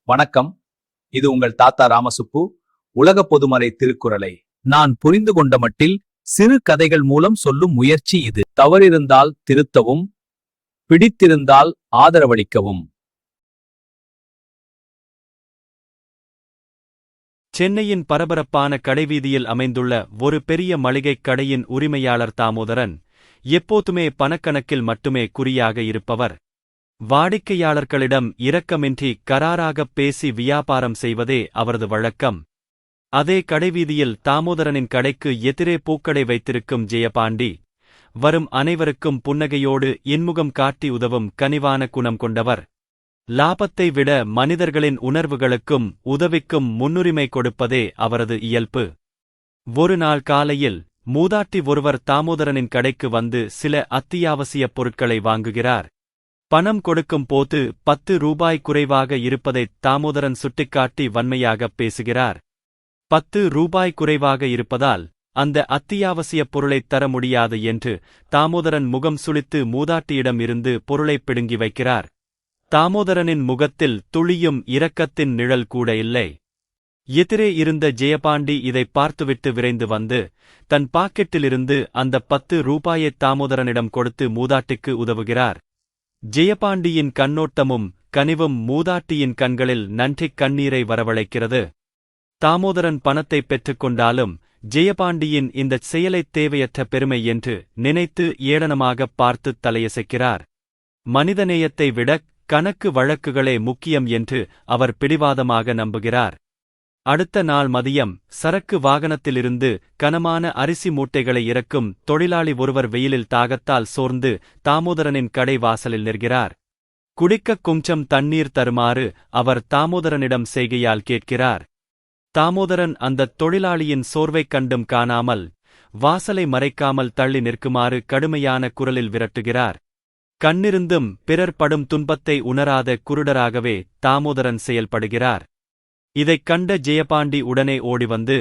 வணக்கம். இது உங்கள் தாத்தா ராமசுப்பு. உலக பொதுமறை திருக்குறளை நான் புரிந்து கொண்ட மட்டில் சிறு கதைகள் மூலம் சொல்லும் முயற்சி இது. தவறிருந்தால் திருத்தவும், பிடித்திருந்தால் ஆதரவளிக்கவும். சென்னையின் பரபரப்பான கடைவீதியில் அமைந்துள்ள ஒரு பெரிய மளிகைக் கடையின் உரிமையாளர் தாமோதரன் எப்போதுமே பணக்கணக்கில் மட்டுமே குறியாக இருப்பவர். வாடிக்கையாளர்களிடம் இரக்கமின்றி கராராகப் பேசி வியாபாரம் செய்வதே அவரது வழக்கம். அதே கடைவீதியில் தாமோதரனின் கடைக்கு எதிரே பூக்கடை வைத்திருக்கும் ஜெயபாண்டி வரும் அனைவருக்கும் புன்னகையோடு இன்முகம் காட்டி உதவும் கனிவான குணம் கொண்டவர். லாபத்தை விட மனிதர்களின் உணர்வுகளுக்கும் உதவிக்கும் முன்னுரிமை கொடுப்பதே அவரது இயல்பு. ஒரு நாள் காலையில் மூதாட்டி ஒருவர் தாமோதரனின் கடைக்கு வந்து சில அத்தியாவசியப் பொருட்களை வாங்குகிறார். பணம் கொடுக்கும் போது 10 ரூபாய் குறைவாக இருப்பதைத் தாமோதரன் சுட்டிக்காட்டி வன்மையாகப் பேசுகிறார். 10 ரூபாய் குறைவாக இருப்பதால் அந்த அத்தியாவசியப் பொருளைத் தர முடியாது என்று தாமோதரன் முகம் சுளித்து மூதாட்டியிடம் இருந்து பொருளைப் பிடுங்கி வைக்கிறார். தாமோதரனின் முகத்தில் துளியும் இரக்கத்தின் நிழல் கூட இல்லை. எதிரே இருந்த ஜெயபாண்டி இதைப் பார்த்துவிட்டு விரைந்து வந்து தன் பாக்கெட்டிலிருந்து அந்த 10 ரூபாயைத் தாமோதரனிடம் கொடுத்து மூதாட்டிக்கு உதவுகிறார். ஜெயபாண்டியின் கண்ணோட்டமும் கனிவும் மூதாட்டியின் கண்களில் நன்றிக் கண்ணீரை வரவழைக்கிறது. தாமோதரன் பணத்தைப் பெற்றுக்கொண்டாலும் ஜெயபாண்டியின் இந்தச் செயலைத் தேவையற்ற பெருமை என்று நினைத்து ஏளனமாகப் பார்த்துத் தலையசைக்கிறார். மனிதநேயத்தை விட கணக்கு வழக்குகளே முக்கியம் என்று அவர் பிடிவாதமாக நம்புகிறார். அடுத்த நாள் மதியம் சரக்கு வாகனத்திலிருந்து கனமான அரிசி மூட்டைகளை இறக்கும் தொழிலாளி ஒருவர் வெயிலில் தாகத்தால் சோர்ந்து தாமோதரனின் கடை வாசலில் நிற்கிறார். குடிக்கக் கொஞ்சம் தண்ணீர் தருமாறு அவர் தாமோதரனிடம் செய்கையால் கேட்கிறார். தாமோதரன் அந்தத் தொழிலாளியின் சோர்வைக் கண்டும் காணாமல் வாசலை மறைக்காமல் தள்ளி நிற்குமாறு கடுமையான குரலில் விரட்டுகிறார். கண்ணிருந்தும் பிறர் படும் துன்பத்தை உணராத குருடராகவே தாமோதரன் செயல்படுகிறார். இதைக் கண்ட ஜெயபாண்டி உடனே ஓடிவந்து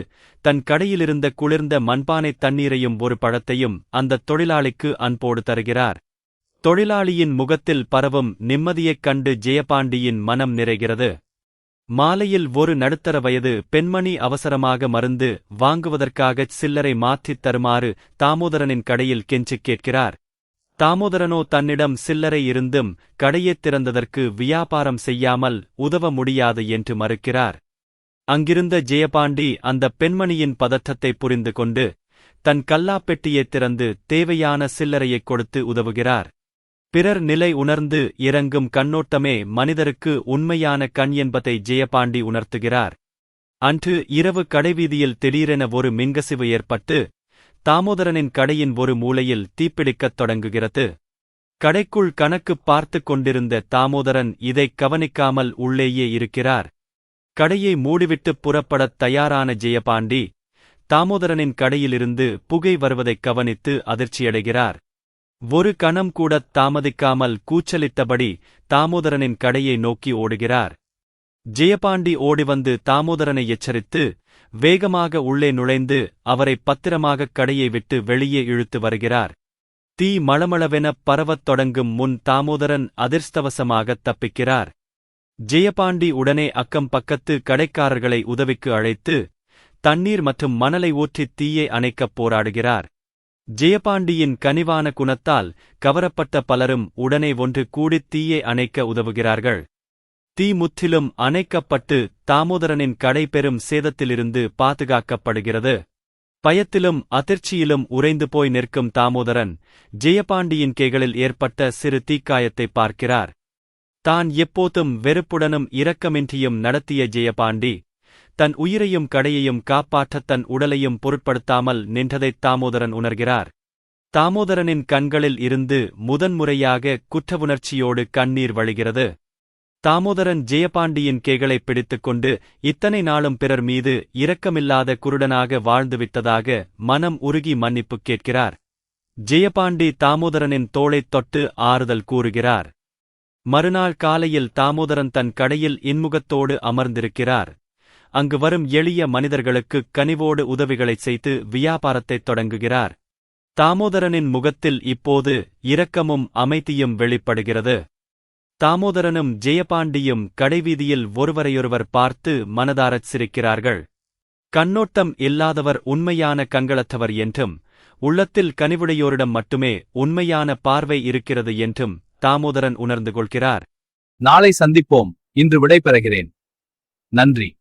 தன் கடையிலிருந்த குளிர்ந்த மண்பானைத் தண்ணீரையும் ஒரு பழத்தையும் அந்தத் தொழிலாளிக்கு அன்போடு தருகிறார். தொழிலாளியின் முகத்தில் பரவும் நிம்மதியைக் கண்டு ஜெயபாண்டியின் மனம் நிறைகிறது. மாலையில் ஒரு நடுத்தர வயது பெண்மணி அவசரமாக மருந்து வாங்குவதற்காகச் சில்லறை மாற்றித் தருமாறு தாமோதரனின் கடையில் கெஞ்சிக் கேட்கிறார். தாமோதரனோ தன்னிடம் சில்லறை இருந்தும் கடையைத் திறந்ததற்கு வியாபாரம் செய்யாமல் உதவ முடியாது என்று மறுக்கிறார். அங்கிருந்த ஜெயபாண்டி அந்த பெண்மணியின் பதற்றத்தை புரிந்து கொண்டு தன் கல்லாப்பெட்டியைத் திறந்து தேவையான சில்லறையைக் கொடுத்து உதவுகிறார். பிறர் நிலை உணர்ந்து இறங்கும் கண்ணோட்டமே மனிதருக்கு உண்மையான கண் என்பதை ஜெயபாண்டி உணர்த்துகிறார். அன்று இரவு கடைவீதியில் திடீரென ஒரு மின்கசிவு ஏற்பட்டு தாமோதரனின் கடையின் ஒரு மூலையில் தீப்பிடிக்கத் தொடங்குகிறது. கடைக்குள் கணக்குப் பார்த்துக் கொண்டிருந்த தாமோதரன் இதைக் கவனிக்காமல் உள்ளேயே இருக்கிறார். கடையை மூடிவிட்டுப் புறப்படத் தயாரான ஜெயபாண்டி தாமோதரனின் கடையிலிருந்து புகை வருவதைக் கவனித்து அதிர்ச்சியடைகிறார். ஒரு கணம் கூடத் தாமதிக்காமல் கூச்சலிட்டபடி தாமோதரனின் கடையை நோக்கி ஓடுகிறார். ஜெயபாண்டி ஓடிவந்து தாமோதரனை எச்சரித்து வேகமாக உள்ளே நுழைந்து அவரைப் பத்திரமாகக் கடையை விட்டு வெளியே இழுத்து வருகிறார். தீ மளமளவெனப் பரவத் தொடங்கும் முன் தாமோதரன் அதிர்ஷ்டவசமாகத் தப்பிக்கிறார். ஜெயபாண்டி உடனே அக்கம் பக்கத்து கடைக்காரர்களை உதவிக்கு அழைத்து தண்ணீர் மற்றும் மணலை ஊற்றித் தீயை அணைக்கப் போராடுகிறார். ஜெயபாண்டியின் கனிவான குணத்தால் கவரப்பட்ட பலரும் உடனே ஒன்று கூடித் தீயை அணைக்க உதவுகிறார்கள். தீ முற்றிலும் அணைக்கப்பட்டு தாமோதரனின் கடை பெரும் சேதத்திலிருந்து பாதுகாக்கப்படுகிறது. பயத்திலும் அதிர்ச்சியிலும் உறைந்து போய் நிற்கும் தாமோதரன் ஜெயபாண்டியின் கைகளில் ஏற்பட்ட சிறு தீக்காயத்தைப் பார்க்கிறார். தான் எப்போதும் வெறுப்புடனும் இரக்கமின்றியும் நடத்திய ஜெயபாண்டி தன் உயிரையும் கடையையும் காப்பாற்றத் தன் உடலையும் பொருட்படுத்தாமல் நின்றதைத் தாமோதரன் உணர்கிறார். தாமோதரனின் கண்களில் இருந்து முதன்முறையாக குற்றவுணர்ச்சியோடு கண்ணீர் வழிகிறது. தாமோதரன் ஜெயபாண்டியின் கைகளைப் பிடித்துக்கொண்டு இத்தனை நாளும் பிறர் மீது இரக்கமில்லாத குருடனாக வாழ்ந்துவிட்டதாக மனம் உருகி மன்னிப்புக் கேட்கிறார். ஜெயபாண்டி தாமோதரனின் தோளைத் தொட்டு ஆறுதல் கூறுகிறார். மறுநாள் காலையில் தாமோதரன் தன் கடையில் இன்முகத்தோடு அமர்ந்திருக்கிறார். அங்கு வரும் எளிய மனிதர்களுக்குக் கனிவோடு உதவிகளைச் செய்து வியாபாரத்தைத் தொடங்குகிறார். தாமோதரனின் முகத்தில் இப்போது இரக்கமும் அமைதியும் வெளிப்படுகிறது. தாமோதரனும் ஜெயபாண்டியும் கடைவீதியில் ஒருவரையொருவர் பார்த்து மனதாரச் சிரிக்கிறார்கள். கண்ணோட்டம் இல்லாதவர் உண்மையான கண்களற்றவர் என்றும், உள்ளத்தில் கனிவுடையோரிடம் மட்டுமே உண்மையான பார்வை இருக்கிறது என்றும் தாமோதரன் உணர்ந்து கொள்கிறார். நாளை சந்திப்போம். இன்று விடைபெறுகிறேன். நன்றி.